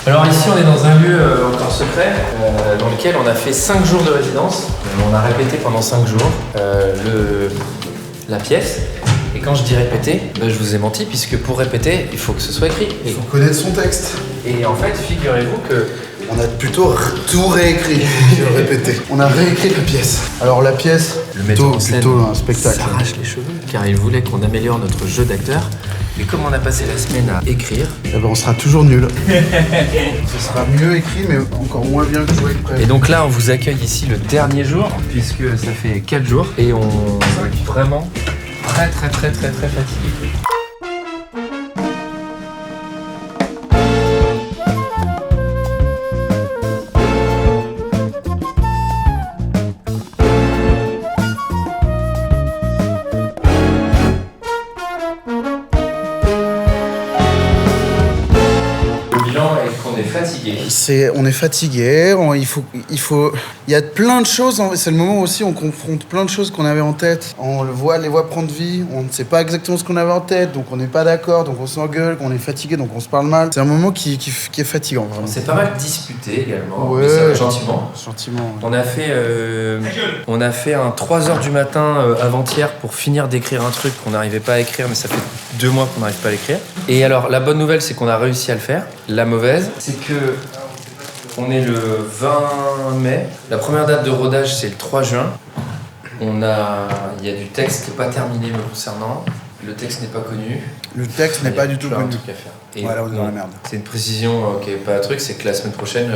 Alors ici on est dans un lieu encore secret dans lequel on a fait 5 jours de résidence. On a répété pendant 5 jours la pièce. Et quand je dis répéter, je vous ai menti puisque pour répéter, il faut que ce soit écrit. Il faut connaître son texte. Et en fait, figurez-vous que... On a plutôt tout réécrit que répété. On a réécrit la pièce. Alors la pièce, le metteur en scène plutôt un spectacle. S'arrache les cheveux car il voulait qu'on améliore notre jeu d'acteur. Et comme on a passé la semaine à écrire, on sera toujours nul. Ce sera mieux écrit mais encore moins bien que joué près. Et donc là on vous accueille ici le dernier jour puisque ça fait 4 jours et on est vraiment très fatigué. On est fatigué, il y a plein de choses, c'est le moment aussi où on confronte plein de choses qu'on avait en tête. On les voit prendre vie, on ne sait pas exactement ce qu'on avait en tête, donc on n'est pas d'accord, donc on s'engueule, on est fatigué, donc on se parle mal. C'est un moment qui est fatigant, vraiment. On s'est pas mal disputé également, ouais, mais ça, gentiment. Ouais. On a fait un 3h du matin avant-hier pour finir d'écrire un truc qu'on n'arrivait pas à écrire, mais ça fait 2 mois qu'on n'arrive pas à l'écrire. Et alors, la bonne nouvelle, c'est qu'on a réussi à le faire. La mauvaise, c'est que on est le 20 mai. La première date de rodage, c'est le 3 juin. Il y a du texte qui n'est pas terminé me concernant. Le texte n'est pas connu. Le texte n'est pas du tout connu. À faire. Et voilà, on est dans la merde. C'est une précision qui n'est pas un truc, c'est que la semaine prochaine,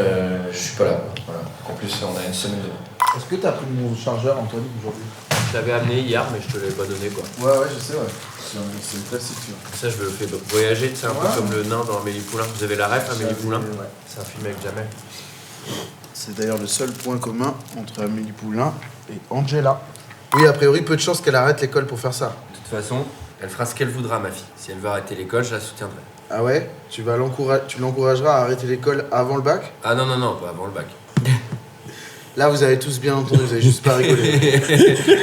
je suis pas là. Voilà. En plus, on a une semaine de... Est-ce que tu as pris mon chargeur, Antoine, aujourd'hui? Je l'avais amené hier, mais je te l'avais pas donné, quoi. Ouais, je sais, ouais. C'est une classique, tu vois. Ça, je le fais voyager, c'est un peu comme le nain dans Amélie Poulain. Vous avez la ref, Amélie Poulain? Ouais. C'est un film avec Jamel. C'est d'ailleurs le seul point commun entre Amélie Poulain et Angela. Oui, a priori, peu de chances qu'elle arrête l'école pour faire ça. De toute façon, elle fera ce qu'elle voudra, ma fille. Si elle veut arrêter l'école, je la soutiendrai. Ah ouais? Tu l'encourageras à arrêter l'école avant le bac? Ah non, pas avant le bac. Là, vous avez tous bien entendu, vous avez juste pas rigolé.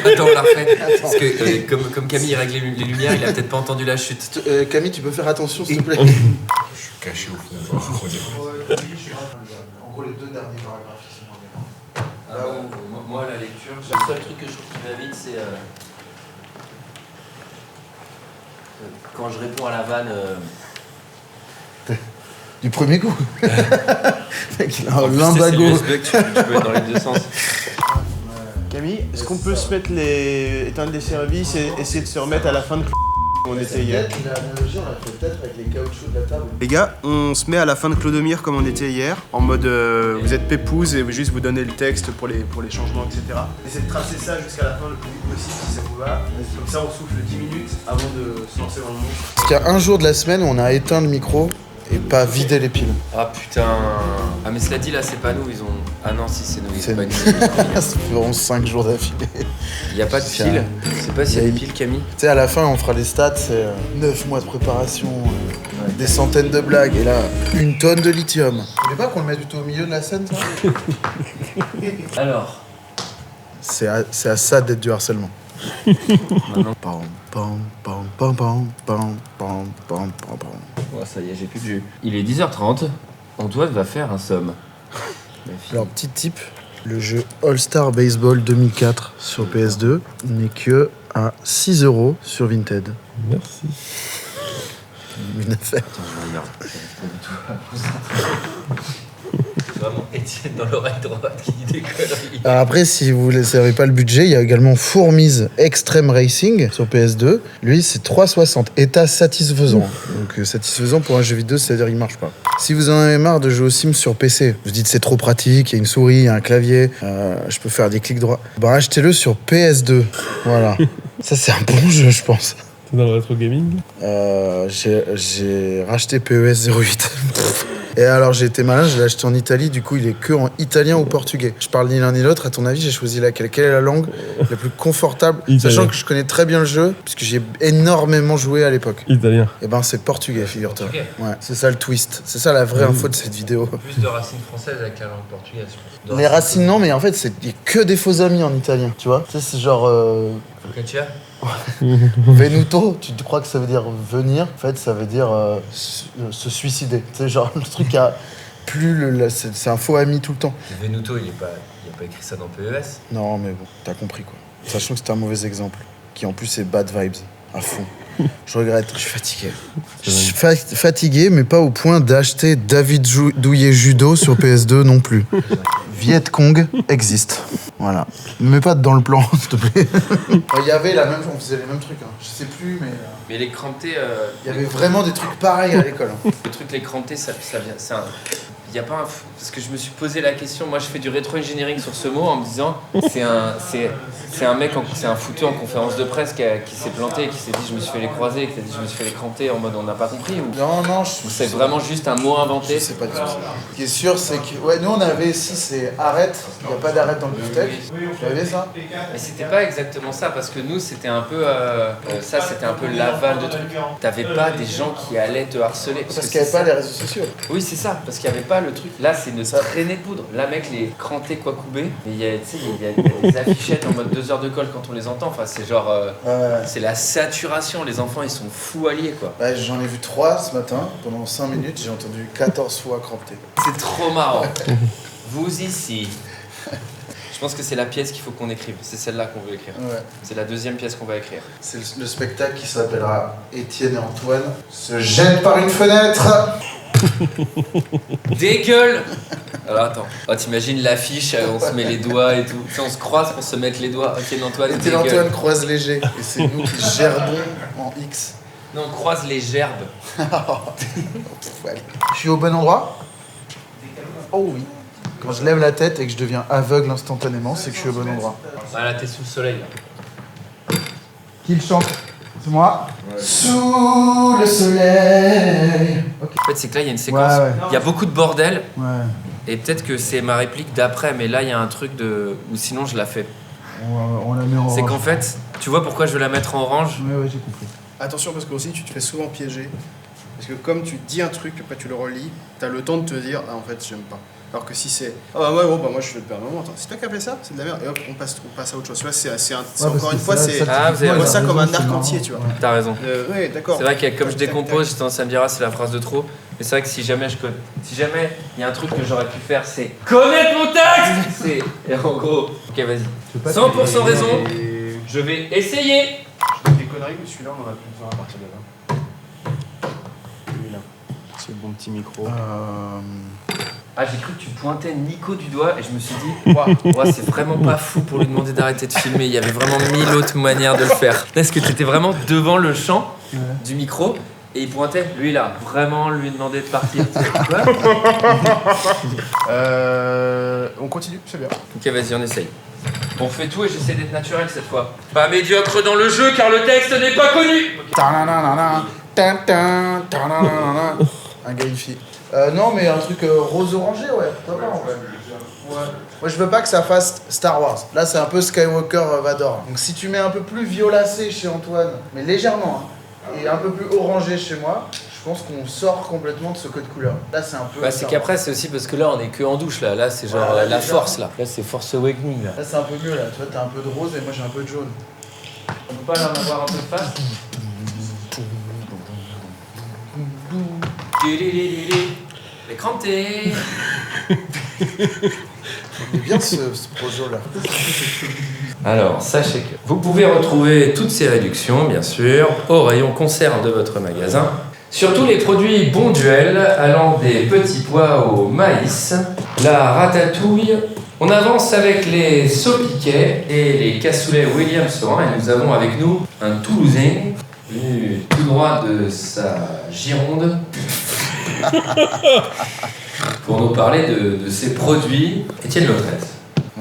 Attends, on la refait. Parce que comme Camille règle les lumières, il a peut-être pas entendu la chute. Camille, tu peux faire attention, s'il te plaît? Je suis caché au fond. En gros, les 2 derniers paragraphes, ils sont moins bien. Moi, la lecture, le seul truc que je trouve qui va vite, c'est quand je réponds à la vanne. Du premier coup. Mec, il a un limbago. limbago. Tu peux être dans les deux sens. Camille, est-ce qu'on peut se mettre éteindre les services et essayer de se remettre à la fin de où on était hier? L'analogie, on l'a fait peut-être avec les caoutchoucs de la table. Les gars, on se met à la fin de Clodomir comme on était hier, en mode vous êtes pépouze et juste vous donnez le texte pour les changements, etc. Essayez de tracer ça jusqu'à la fin le plus vite possible si ça vous va. Comme ça, on souffle 10 minutes avant de se lancer dans le monde. Parce qu'il y a un jour de la semaine où on a éteint le micro et pas vidé les piles. Ah putain. Ah mais cela dit là c'est pas nous, ils ont... Ah non si c'est nous, ils ont pas une Ça feront 5 jours d'affilée. Il y a pas de piles. Je sais pas s'il y a des piles, Camille. Tu sais à la fin on fera les stats, c'est 9 mois de préparation, des centaines de blagues et là 1 tonne de lithium. Vous voulez pas qu'on le mette plutôt au milieu de la scène ça? Alors. C'est à ça d'être du harcèlement. Maintenant. Oh, ça y est, j'ai plus de jus. Il est 10h30, Antoine va faire un somme. Alors, petit tip, le jeu All-Star Baseball 2004 sur PS2 n'est que à 6€ sur Vinted. Merci. Une affaire. Vraiment Étienne dans l'oreille droite qui dit des conneries. Alors après, si vous ne savez pas le budget, il y a également Fourmise Extreme Racing sur PS2. Lui, c'est 3,60. État satisfaisant. Donc satisfaisant pour un jeu vidéo, c'est-à-dire qu'il marche pas. Si vous en avez marre de jouer aux Sims sur PC, vous dites c'est trop pratique, il y a une souris, il y a un clavier, je peux faire des clics droits. Bah achetez-le sur PS2. Voilà. Ça, c'est un bon jeu, je pense. T'es dans le rétro gaming? J'ai racheté PES 08. Et alors j'ai été malin, je l'ai acheté en Italie, du coup il est que en italien ou portugais. Je parle ni l'un ni l'autre, à ton avis j'ai choisi laquelle? Quelle est la langue la plus confortable? Sachant que je connais très bien le jeu, puisque j'ai énormément joué à l'époque. Italien. Et ben c'est portugais, figure-toi. Ouais, c'est ça le twist, c'est ça la vraie info de cette vidéo. Plus de racines françaises avec la langue portugaise, je pense. Les racines non, mais en fait il y a que des faux amis en italien, tu vois. Tu sais, c'est genre... Focaccia. Venuto, tu crois que ça veut dire venir, en fait ça veut dire se suicider. Tu sais, genre le truc à c'est un faux ami tout le temps. Venuto, il a pas écrit ça dans PES. Non, mais bon, t'as compris quoi. Sachant que c'était un mauvais exemple, qui en plus est bad vibes, à fond. Je regrette, je suis fatigué. Je suis fatigué, mais pas au point d'acheter David Douillet Judo sur PS2 non plus. Viet Cong existe. Voilà. Ne mets pas dans le plan, s'il te plaît. Il y avait on faisait les mêmes trucs. Hein. Je sais plus, mais. Mais les crantés. Il y avait vraiment des trucs pareils à l'école. Hein. Le truc, les crantés, ça vient. Il y a pas un. Parce que je me suis posé la question, moi je fais du rétro-engineering sur ce mot en me disant c'est un mec, c'est un foutu en conférence de presse qui s'est planté et qui s'est dit je me suis fait les croiser, qui s'est dit je me suis fait les cranter en mode on n'a pas compris ou Non, c'est vraiment juste un mot inventé. Je sais pas du tout. Ce qui est sûr, c'est que. Ouais, nous on avait ici, c'est arrête. Il n'y a pas d'arrête dans le beefsteak. Vous avez ça? Mais c'était pas exactement ça parce que nous c'était un peu. Ça c'était un peu l'aval de trucs. T'avais pas des gens qui allaient te harceler. Parce qu'il n'y avait pas les réseaux sociaux. Oui, c'est ça, parce qu'il n'y avait pas le truc. Là, c'est une traînée de poudre. Là, mec, les crantés Kwakubé, mais il y a des affichettes en mode 2 heures de colle quand on les entend. Enfin, c'est genre. C'est la saturation. Les enfants, ils sont fous alliés, quoi. Ouais, j'en ai vu 3 ce matin. Pendant 5 minutes, j'ai entendu 14 fois cranté. C'est trop marrant. Vous ici. Je pense que c'est la pièce qu'il faut qu'on écrive. C'est celle-là qu'on veut écrire. Ouais. C'est la deuxième pièce qu'on va écrire. C'est le spectacle qui s'appellera Étienne et Antoine se jettent par une fenêtre. Dégueule. Alors attends, t'imagines l'affiche, on se met les doigts et tout. Tu sais, on se croise pour se mettre les doigts. Étienne Antoine, Étienne Antoine croise léger. Et c'est nous qui gerbons en X. Non, on croise les gerbes. Je suis au bon endroit? Oh oui. Quand je lève la tête et que je deviens aveugle instantanément, c'est que je suis au bon endroit. Ah là, t'es sous le soleil là. Qui le chante? C'est moi. Ouais. Sous le soleil. Okay. En fait, c'est que là, il y a une séquence. Ouais. Il y a beaucoup de bordel. Ouais. Et peut-être que c'est ma réplique d'après, mais là, il y a un truc de. Ou sinon, je la fais. On la met en orange. C'est qu'en fait, tu vois pourquoi je veux la mettre en orange? Ouais, j'ai compris. Attention, parce que aussi, tu te fais souvent piéger. Parce que comme tu dis un truc, après tu le relis, t'as le temps de te dire, ah en fait, j'aime pas. Alors que si c'est, ah bah ouais, bon, bah moi je fais le père moment, attends, c'est toi qui as fait ça, c'est de la merde, et hop, on passe à autre chose. Tu vois, c'est encore une fois, c'est. Ah, vous avez vois ça raison, comme un c'est arc marrant. entier, tu vois. T'as raison. Oui, d'accord. C'est vrai que comme je décompose, j'ai tendance à me dire, ah, c'est la phrase de trop. Mais c'est vrai que si jamais il y a un truc que j'aurais pu faire, c'est connaître mon texte. Et en gros, ok, vas-y. 100% raison. Je vais essayer. Je dis des conneries, mais celui-là, on en a plus besoin à partir de là. Celui-là. C'est le bon petit micro. Ah, j'ai cru que tu pointais Nico du doigt et je me suis dit, waouh, c'est vraiment pas fou pour lui demander d'arrêter de filmer. Il y avait vraiment 1000 autres manières de le faire. Est-ce que tu étais vraiment devant le champ du micro et il pointait, lui là, vraiment lui demander de partir. On continue, c'est bien. Ok, vas-y, on essaye. On fait tout et j'essaie d'être naturel cette fois. Pas médiocre dans le jeu car le texte n'est pas connu. Un gars, une fille. Non, mais un truc rose-orangé, ouais. Ça va, en vrai. Ouais. Moi, je veux pas que ça fasse Star Wars. Là, c'est un peu Skywalker Vador. Donc, si tu mets un peu plus violacé chez Antoine, mais légèrement, hein, et un peu plus orangé chez moi, je pense qu'on sort complètement de ce code couleur. Là, c'est un peu. Bah, c'est qu'après, c'est aussi parce que là, on est que en douche là. Là, c'est genre la force là. Là, c'est Force Awakening là. Là, c'est un peu mieux, là. Tu vois, t'as un peu de rose et moi, j'ai un peu de jaune. On peut pas en avoir un peu de face? Les crantés. C'est bien ce projet là. Alors, sachez que vous pouvez retrouver toutes ces réductions, bien sûr, au rayon conserve de votre magasin. Sur tous les produits Bonduel, allant des petits pois au maïs, la ratatouille. On avance avec les saupiquets et les cassoulets William Saurin et nous avons avec nous un Toulousain venu tout droit de sa Gironde pour nous parler de ses produits. Étienne Lautrette.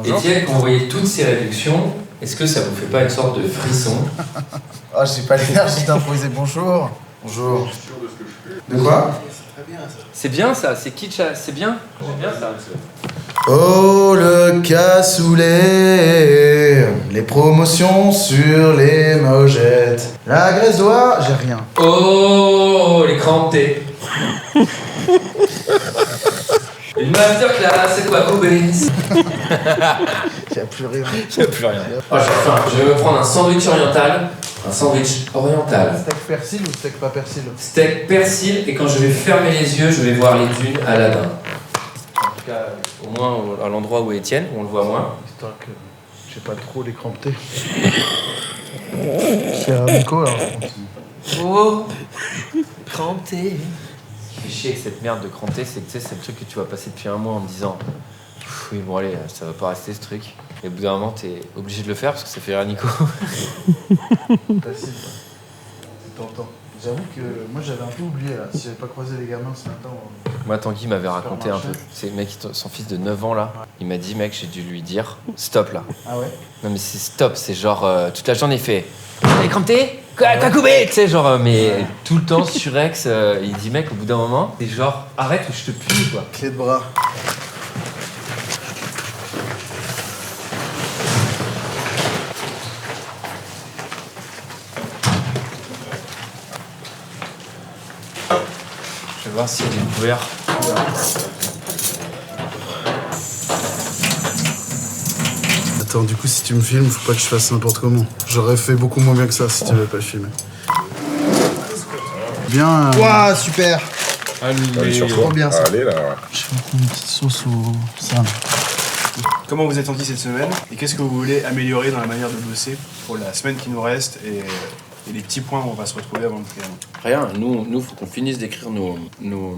Étienne, quand vous voyez toutes ces réductions, est-ce que ça vous fait pas une sorte de frisson? Ah, j'ai pas l'énergie d'improviser. Bonjour. Bonjour. De quoi? C'est bien ça, c'est kitsch, c'est bien. J'aime bien ça. Oh le cassoulet, les promotions sur les mojettes. La graisse d'oie, j'ai rien. Oh, les crantés. Une masterclass, c'est quoi, Koubé? Y'a plus rien. Il n'y a plus rien. Oh, j'ai faim. Je vais me prendre un sandwich oriental. Un sandwich oriental. Steak persil ou steak pas persil? Steak persil, et quand je vais fermer les yeux, je vais voir les dunes Aladdin. cas au moins à l'endroit où est Étienne, où on le voit moins. Histoire que j'ai pas trop les crampetés. C'est Nico alors. Oh, cranté. Ce qui fait chier avec cette merde de cranté, c'est que tu sais, c'est le truc que tu vas passer depuis un mois en te disant oui, bon, allez, ça va pas rester ce truc. Et au bout d'un moment, t'es obligé de le faire parce que ça fait rire Nico. Facile. C'est tentant. J'avoue que moi j'avais un peu oublié là. Si j'avais pas croisé les gamins ce matin. Moi, Tanguy m'avait raconté un peu. C'est mec, son fils de 9 ans là, il m'a dit, mec, j'ai dû lui dire stop là. Ah ouais? Non, mais c'est stop, c'est genre toute la journée, il fait allez, crampé, quoi coupé, tu sais, genre, mais tout le temps surex, il dit, mec, au bout d'un moment, c'est genre arrête ou je te pue quoi. Clé de bras. Je vais voir s'il y a des couverts. Attends, du coup, si tu me filmes, faut pas que je fasse n'importe comment. J'aurais fait beaucoup moins bien que ça si tu avais pas filmé. Bien. Waouh, super. Allez, sur trop bien ça. Allez là. Je vais mettre une petite sauce au salade. Comment vous êtes senti cette semaine et qu'est-ce que vous voulez améliorer dans la manière de bosser pour la semaine qui nous reste et les petits points où on va se retrouver avant le trianon? Rien, nous, faut qu'on finisse d'écrire nos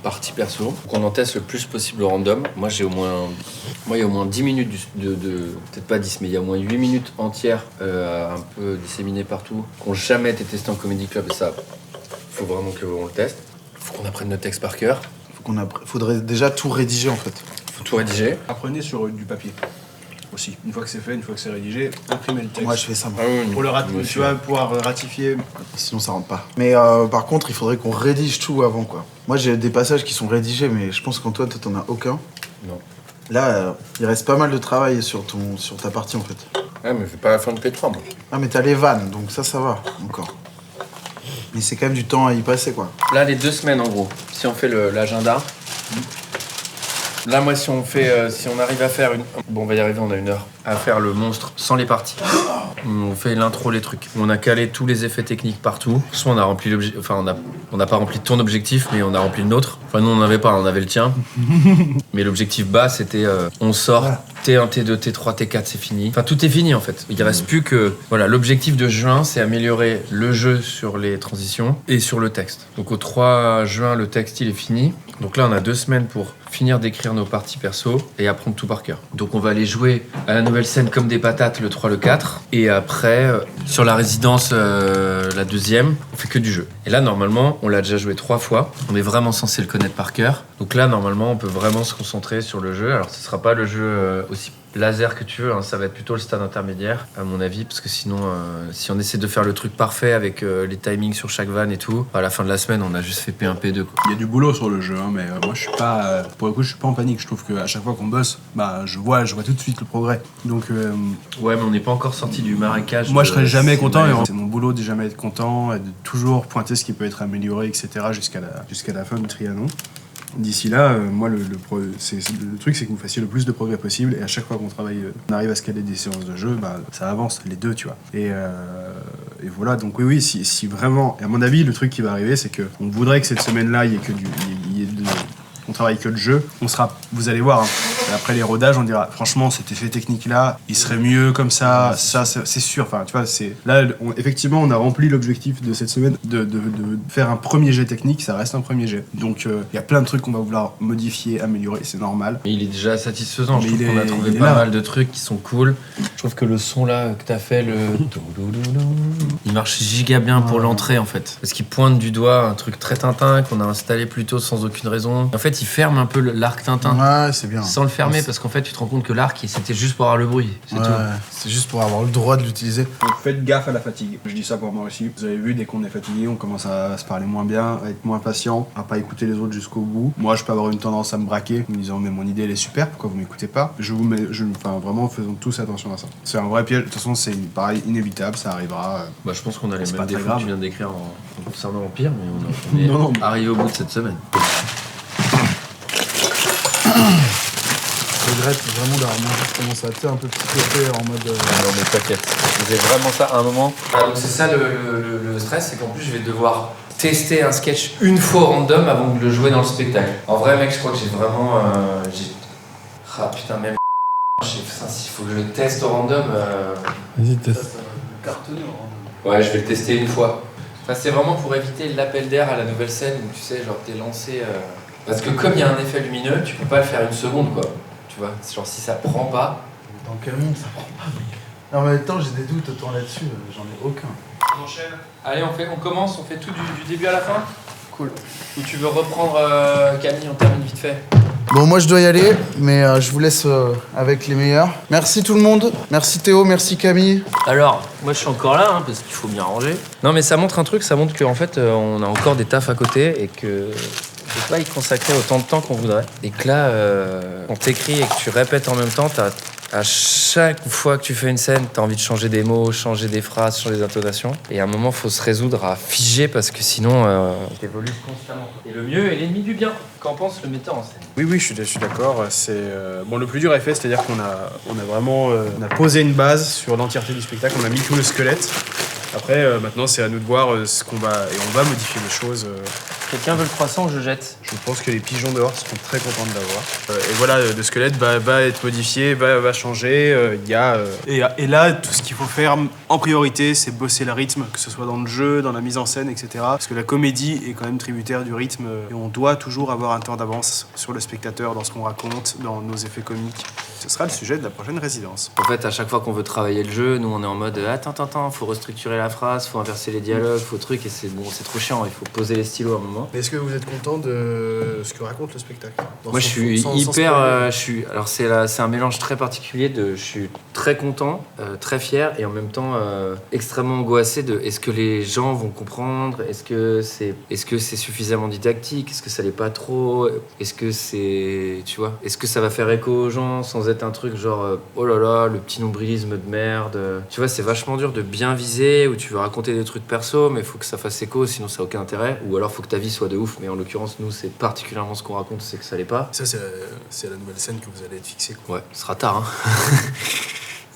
parties perso, faut qu'on en teste le plus possible au random. Moi, il y a au moins 10 minutes peut-être pas 10, mais il y a au moins 8 minutes entières un peu disséminées partout, qui n'ont jamais été testées en Comedy Club, et ça, faut vraiment qu'on le teste. Faut qu'on apprenne notre texte par cœur. Faudrait déjà tout rédiger en fait. Faut tout rédiger. Apprenez sur du papier aussi. Une fois que c'est fait, une fois que c'est rédigé, imprimez le texte. Moi, je fais ça. Moi. Pour le tu vas pouvoir ratifier. Sinon, ça rentre pas. Mais par contre, il faudrait qu'on rédige tout avant quoi. Moi, j'ai des passages qui sont rédigés, mais je pense qu'Antoine, toi, t'en as aucun. Non. Là, il reste pas mal de travail sur ta partie en fait. Ouais, mais fais pas la fin de P3, moi. Ah, mais t'as les vannes, donc ça va encore. Mais c'est quand même du temps à y passer quoi. Là, les 2 semaines en gros, si on fait l'agenda. Là, moi, si on arrive à faire Bon, on va y arriver, on a 1 heure. À faire le monstre sans les parties. On fait l'intro, les trucs. On a calé tous les effets techniques partout. Soit on a rempli l'objectif. Enfin, on n'a pas rempli ton objectif, mais on a rempli le nôtre. Enfin, nous, on n'avait pas, on avait le tien. Mais l'objectif bas, c'était on sort T1, T2, T3, T4, c'est fini. Enfin, tout est fini en fait. Il reste plus que. Voilà, l'objectif de juin, c'est améliorer le jeu sur les transitions et sur le texte. Donc, au 3 juin, le texte, il est fini. Donc là, on a 2 semaines pour finir d'écrire nos parties perso et apprendre tout par cœur. Donc, on va aller jouer à la nouvelle scène comme des patates le 3, le 4. Et après, sur la résidence, la 2e, on fait que du jeu. Et là, normalement, on l'a déjà joué 3 fois. On est vraiment censé le connaître par cœur. Donc là, normalement, on peut vraiment se concentrer sur le jeu. Alors, ce sera pas le jeu aussi laser que tu veux, hein. Ça va être plutôt le stade intermédiaire, à mon avis, parce que sinon, si on essaie de faire le truc parfait avec les timings sur chaque vanne et tout, à la fin de la semaine, on a juste fait P1, P2. Quoi. Il y a du boulot sur le jeu, hein, mais moi je suis pas, pour le coup, je suis pas en panique. Je trouve qu'à chaque fois qu'on bosse, je vois tout de suite le progrès. Donc, ouais, mais on n'est pas encore sorti du marécage. Moi, je serais jamais content. C'est mon boulot de jamais être content, et de toujours pointer ce qui peut être amélioré, etc. jusqu'à la fin du Trianon. D'ici là, moi, le truc, c'est que vous fassiez le plus de progrès possible. Et à chaque fois qu'on travaille, on arrive à se caler des séances de jeu, ça avance, les deux, tu vois. Et voilà, donc oui, si vraiment... Et à mon avis, le truc qui va arriver, c'est qu'on voudrait que cette semaine-là, on travaille que le jeu. Vous allez voir, hein, après les rodages, on dira, franchement, cet effet technique-là, il serait mieux comme ça, c'est sûr. Enfin, tu vois, là, effectivement, on a rempli l'objectif de cette semaine de faire un premier jet technique, ça reste un premier jet. Donc, il y a plein de trucs qu'on va vouloir modifier, améliorer, c'est normal. Mais il est déjà satisfaisant, je trouve qu'on a trouvé pas mal de trucs qui sont cool. Je trouve que le son là que t'as fait, il marche giga bien pour l'entrée en fait. Parce qu'il pointe du doigt un truc très Tintin qu'on a installé plus tôt sans aucune raison. En fait, il ferme un peu l'arc Tintin. Ouais, c'est bien. Sans le fermer, parce qu'en fait, tu te rends compte que l'arc, c'était juste pour avoir le bruit. C'est tout. C'est juste pour avoir le droit de l'utiliser. Donc, faites gaffe à la fatigue. Je dis ça pour moi aussi. Vous avez vu, dès qu'on est fatigué, on commence à se parler moins bien, à être moins patient, à pas écouter les autres jusqu'au bout. Moi, je peux avoir une tendance à me braquer, en me disant, mais mon idée, elle est super, pourquoi vous m'écoutez pas? Vraiment, faisons tous attention à ça. C'est un vrai piège. De toute façon, c'est pareil, inévitable, ça arrivera. Je pense qu'on a les mêmes pas très défauts grave. que tu viens d'écrire en concernant Empire, mais on est arrivé au bout de cette semaine. Je regrette vraiment d'avoir mangé commencé à être un peu psychoté en mode. Non mais t'inquiète, j'ai vraiment ça à un moment. Donc c'est ça le stress, c'est qu'en plus je vais devoir tester un sketch une fois au random avant de le jouer dans le spectacle. En vrai, mec, je crois que j'ai vraiment. Ah putain, même. S'il faut que je le teste au random. Vas-y, teste. Ouais, je vais le tester une fois. Enfin, c'est vraiment pour éviter l'appel d'air à la nouvelle scène où tu sais, genre t'es lancé. Parce que comme il y a un effet lumineux, tu peux pas le faire une seconde, quoi. Tu vois, genre si ça prend pas. Dans quel monde ça prend pas, mec? En même temps, j'ai des doutes autant là-dessus, j'en ai aucun. On enchaîne. Allez, on commence, on fait tout du début à la fin. Cool. Ou tu veux reprendre Camille, on termine vite fait. Bon, moi je dois y aller, mais je vous laisse avec les meilleurs. Merci tout le monde, merci Théo, merci Camille. Alors, moi je suis encore là, parce qu'il faut bien ranger. Non mais ça montre un truc, ça montre qu'en fait on a encore des tafs à côté et que on peut pas y consacrer autant de temps qu'on voudrait. Et que là, on t'écrit et que tu répètes en même temps, à chaque fois que tu fais une scène, t'as envie de changer des mots, changer des phrases, changer des intonations. Et à un moment, faut se résoudre à figer parce que sinon, t'évolues constamment. Et le mieux est l'ennemi du bien. Qu'en pense le metteur en scène? Oui, je suis d'accord. C'est bon, le plus dur est fait, c'est-à-dire qu'on a vraiment on a posé une base sur l'entièreté du spectacle, on a mis tout le squelette. Après, maintenant, c'est à nous de voir ce qu'on va et on va modifier les choses. Quelqu'un veut le croissant ou je jette? Je pense que les pigeons dehors seront très contents de l'avoir. Et voilà, le squelette va être modifié, va changer. Et là, tout ce qu'il faut faire en priorité, c'est bosser le rythme, que ce soit dans le jeu, dans la mise en scène, etc. Parce que la comédie est quand même tributaire du rythme. Et on doit toujours avoir un temps d'avance sur le spectateur, dans ce qu'on raconte, dans nos effets comiques. Ce sera le sujet de la prochaine résidence. En fait, à chaque fois qu'on veut travailler le jeu, nous on est en mode attends, faut restructurer la phrase, faut inverser les dialogues, faut truc, et c'est trop chiant, il faut poser les stylos à un moment. Est-ce que vous êtes content de ce que raconte le spectacle? Moi je suis hyper. Alors c'est un mélange très particulier de. Je suis très content, très fier et en même temps extrêmement angoissé de est-ce que les gens vont comprendre? Est-ce que c'est suffisamment didactique? Est-ce que ça l'est pas trop? Est-ce que c'est. Tu vois? Est-ce que ça va faire écho aux gens sans être un truc genre oh là là, le petit nombrilisme de merde? Tu vois, c'est vachement dur de bien viser où tu veux raconter des trucs perso, mais faut que ça fasse écho, sinon ça n'a aucun intérêt. Ou alors faut que ta vie soit de ouf, mais en l'occurrence, nous, c'est particulièrement ce qu'on raconte, c'est que ça l'est pas. Ça, c'est la nouvelle scène que vous allez être fixé, quoi. Ouais, ce sera tard, hein.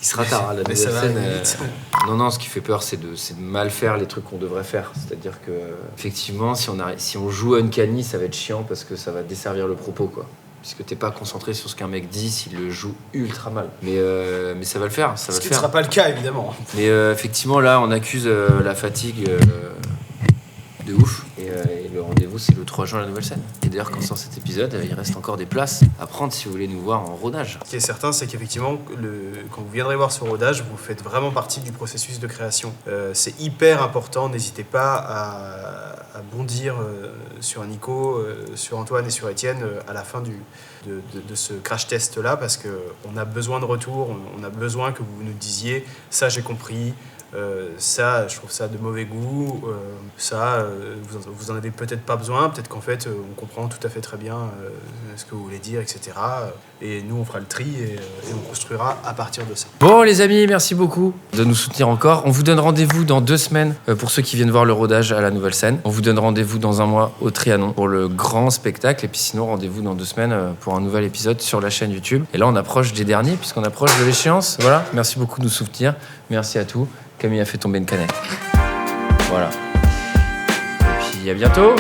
Il sera tard, hein, la nouvelle scène. Non, ce qui fait peur, c'est de mal faire les trucs qu'on devrait faire. C'est-à-dire que, effectivement, si on joue Uncanny, ça va être chiant parce que ça va desservir le propos, quoi. Puisque t'es pas concentré sur ce qu'un mec dit s'il le joue ultra mal. Mais ça va le faire, ça va le faire. Ce qui ne sera pas le cas, évidemment. Mais effectivement, là, on accuse la fatigue de ouf. Et le rendez-vous, c'est le 3 juin à la nouvelle scène. Et d'ailleurs, quand sort cet épisode, il reste encore des places à prendre si vous voulez nous voir en rodage. Ce qui est certain, c'est qu'effectivement, quand vous viendrez voir ce rodage, vous faites vraiment partie du processus de création. C'est hyper important, n'hésitez pas à bondir sur Nico, sur Antoine et sur Étienne à la fin de ce crash test là, parce qu'on a besoin de retour, on a besoin que vous nous disiez ça j'ai compris, ça je trouve ça de mauvais goût, vous en avez peut-être pas besoin, peut-être qu'en fait on comprend tout à fait très bien ce que vous voulez dire, etc. Et nous on fera le tri et on construira à partir de ça. Bon les amis, merci beaucoup de nous soutenir encore. On vous donne rendez-vous dans 2 semaines pour ceux qui viennent voir le rodage à la nouvelle scène. On vous donne rendez-vous dans 1 mois au Trianon pour le grand spectacle. Et puis sinon rendez-vous dans 2 semaines pour un nouvel épisode sur la chaîne YouTube. Et là on approche des derniers puisqu'on approche de l'échéance. Voilà, merci beaucoup de nous soutenir. Merci à tous. Camille a fait tomber une canette. Voilà. Et puis à bientôt.